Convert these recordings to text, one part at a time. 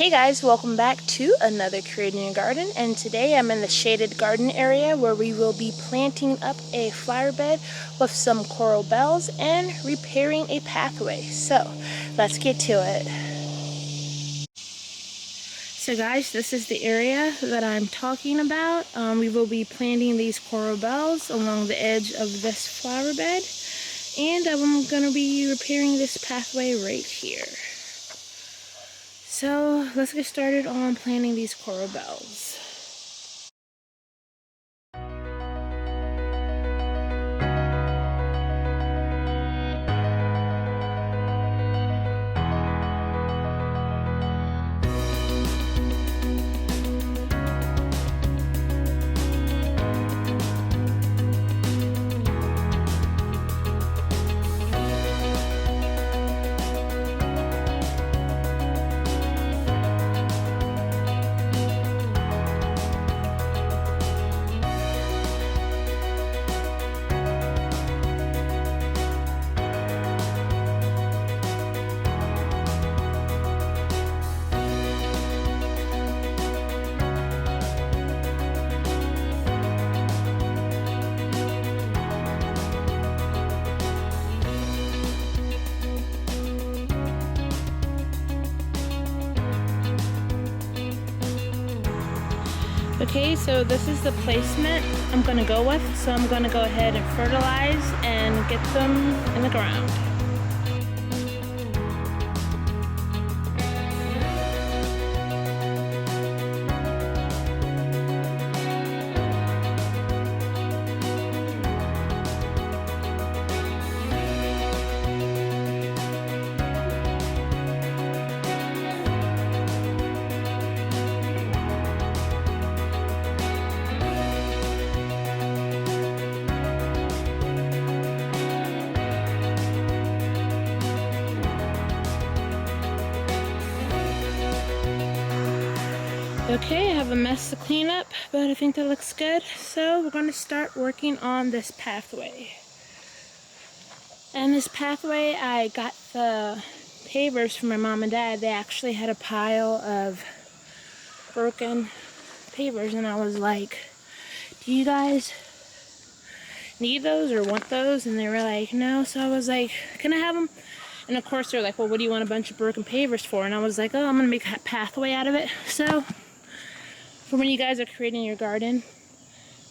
Hey guys, welcome back to another Creating a Garden, and today I'm in the shaded garden area where we will be planting up a flower bed with some coral bells and repairing a pathway. So let's get to it. So guys, this is the area that I'm talking about. We will be planting these coral bells along the edge of this flower bed, and I'm going to be repairing this pathway right here. So let's get started on planting these coral bells. Okay, so this is the placement I'm going to go with. So I'm going to go ahead and fertilize and get them in the ground. Okay, I have a mess to clean up, but I think that looks good. So we're going to start working on this pathway. And this pathway, I got the pavers from my mom and dad. They actually had a pile of broken pavers, and I was like, do you guys need those or want those? And they were like, no. So I was like, can I have them? And of course they're like, well, what do you want a bunch of broken pavers for? And I was like, oh, I'm going to make a pathway out of it. So for when you guys are creating your garden,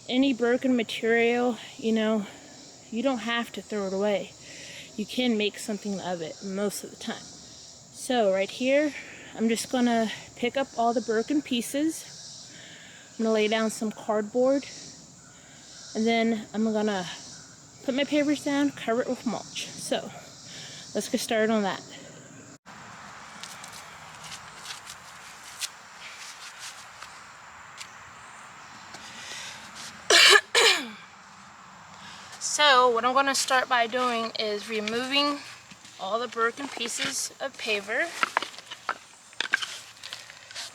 any broken material, you don't have to throw it away. You can make something of it most of the time. So right here, I'm just gonna pick up all the broken pieces. I'm gonna lay down some cardboard, and then I'm gonna put my pavers down, cover it with mulch. So let's get started on that. So what I'm going to start by doing is removing all the broken pieces of paver,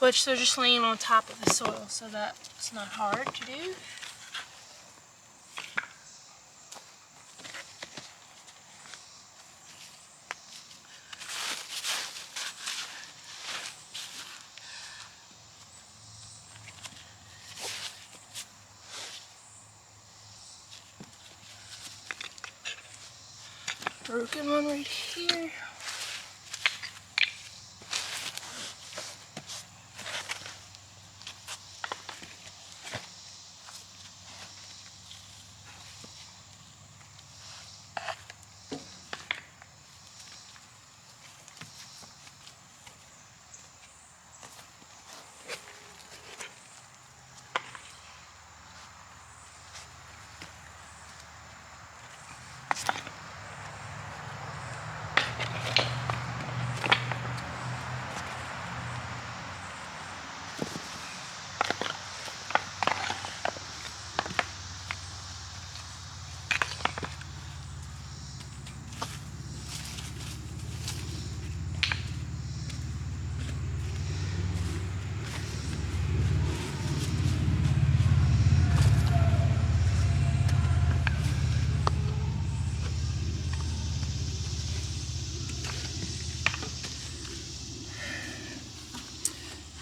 which they're just laying on top of the soil, so that it's not hard to do. Broken one right here.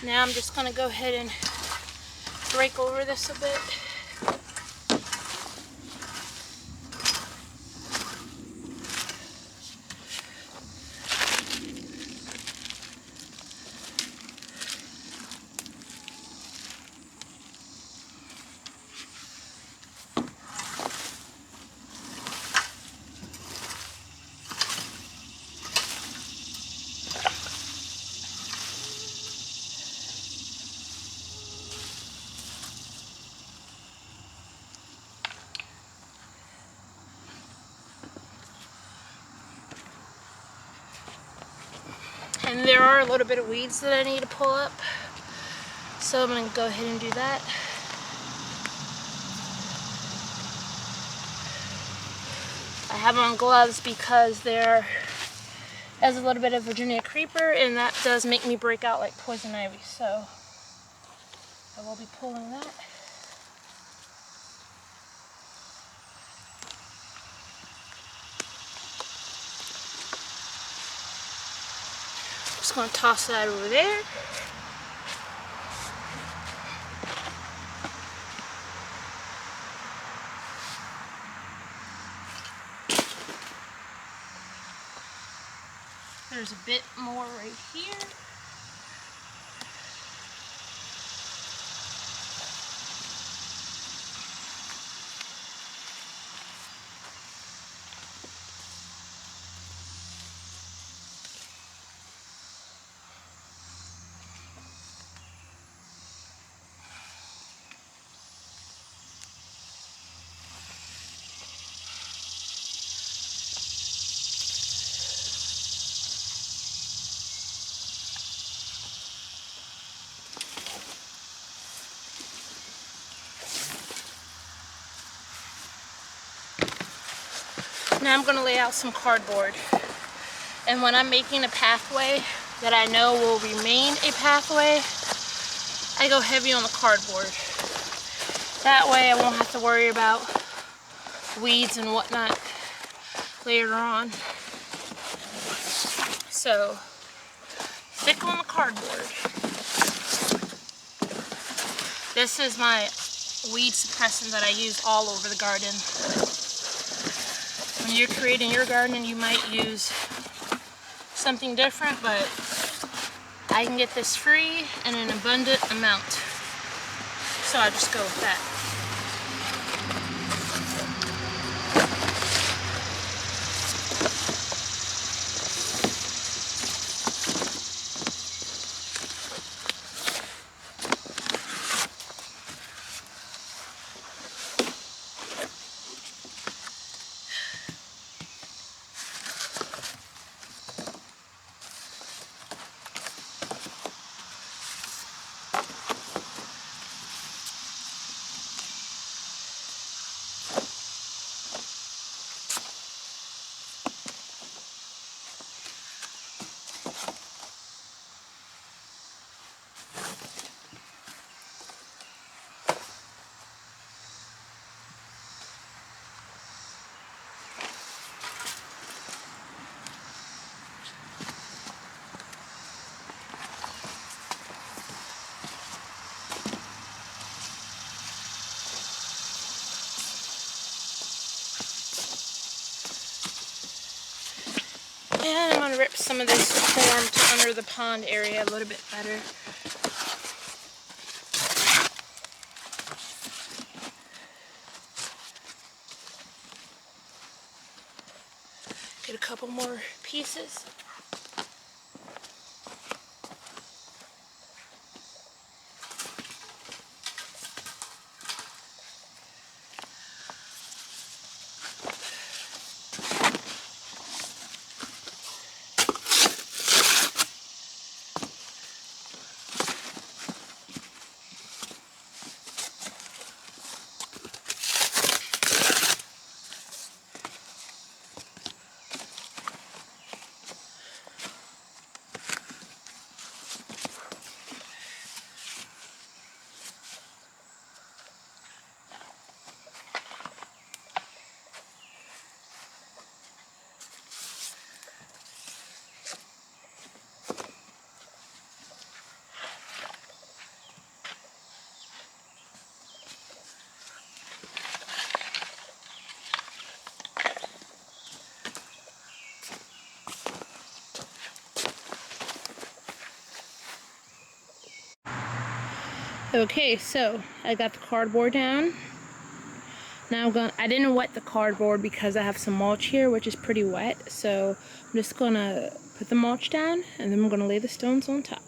Now I'm just going to go ahead and rake over this a bit. And there are a little bit of weeds that I need to pull up, so I'm going to go ahead and do that. I have on gloves because there is a little bit of Virginia creeper, and that does make me break out like poison ivy, so I will be pulling that. Just going to toss that over there. There's a bit more right here. Now I'm going to lay out some cardboard. And when I'm making a pathway that I know will remain a pathway, I go heavy on the cardboard. That way I won't have to worry about weeds and whatnot later on. So, thick on the cardboard. This is my weed suppressant that I use all over the garden. When you're creating your garden, you might use something different, but I can get this free and an abundant amount. So I just go with that. And I'm going to rip some of this form to under the pond area a little bit better. Get a couple more pieces. Okay, so I got the cardboard down. Now I didn't wet the cardboard because I have some mulch here, which is pretty wet. So I'm just gonna put the mulch down and then I'm gonna lay the stones on top.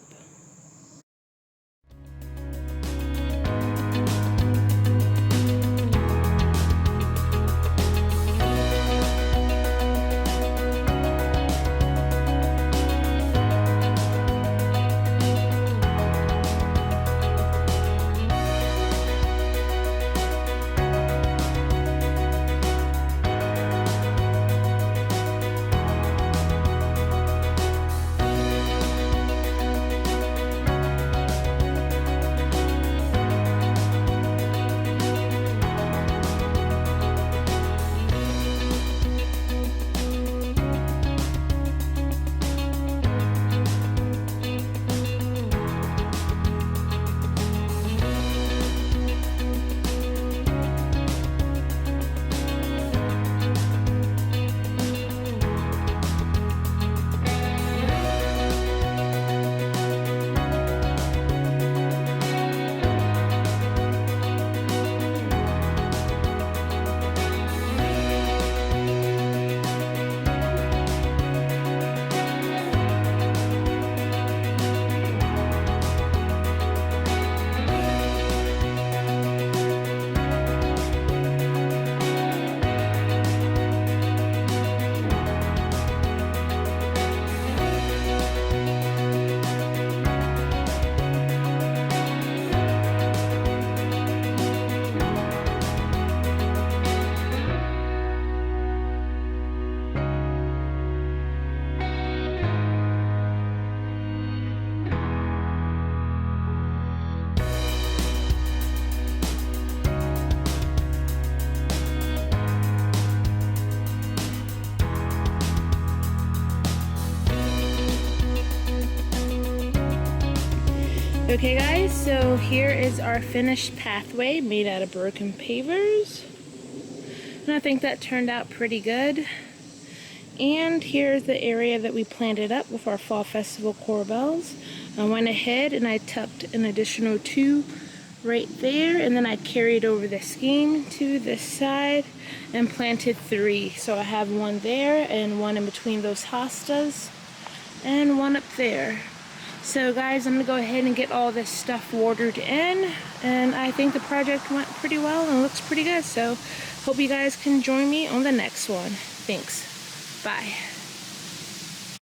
Okay guys, so here is our finished pathway made out of broken pavers. And I think that turned out pretty good. And here's the area that we planted up with our Fall Festival corbels. I went ahead and I tucked an additional 2 right there, and then I carried over the skein to this side and planted 3. So I have 1 there and 1 in between those hostas and 1 up there. So guys, I'm gonna go ahead and get all this stuff watered in, and I think the project went pretty well and looks pretty good. So hope you guys can join me on the next one. Thanks. Bye.